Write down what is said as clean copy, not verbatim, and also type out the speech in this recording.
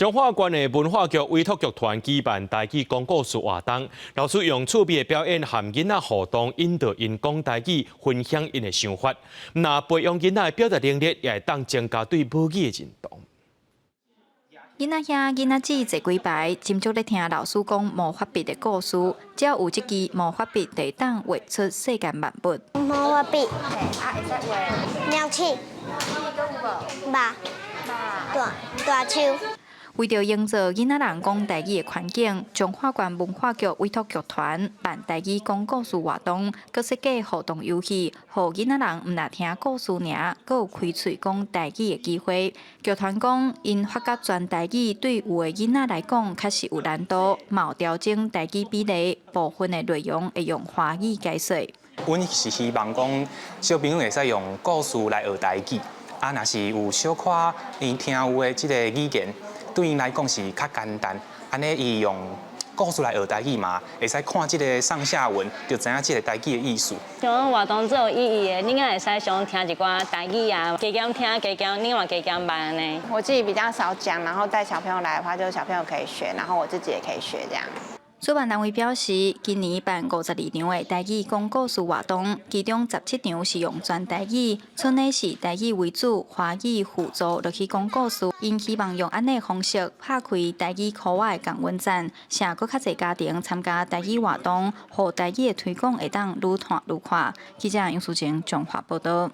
彰化县的文化局委托剧团举办台语讲故事活动，老师用趣味的表演和囡仔互动，引导因讲台语，分享因的想法。那培养囡仔的表达能力，也会当增加对母语的认同。囡仔兄、囡仔姊坐几排，斟酌咧听老师讲魔法笔的故事，只要有这支魔法笔，就当画出世间万物。魔法笔，会使画鸟鼠、马、大树。为着营造囡仔人讲台语的环境，彰化县文化局委托剧团办台语讲故事活动，佮设计互动游戏，互囡仔人毋但听故事尔，佮有开喙讲台语的机会。剧团讲，因发觉全台语对有的囡仔来讲确实有难度，嘛有调整台语比例，部分的内容会用华语解说。阮是希望讲小朋友会使用故事来学台语，啊，若是有小可因听有的即个语言。对因来讲是较简单，安尼伊用故事来学台语嘛，会使看即个上下文，就知影即个台语的意思。像活动最有意义的，你应该会使想听一寡台语啊，加减听，加减另外加减班安尼。我自己比较少讲，然后带小朋友来的话，就是小朋友可以学，然后我自己也可以学这样。主办单位表示，今年办52场的台语讲故事活动，其中17场是用全台语，剩的是台语为主，华语辅助落去讲故事。因希望用安尼方式拍开台语课外的港文站，请更较侪家庭参加台语活动，互台语的推广会当愈传愈快。记者杨淑晴综合报道。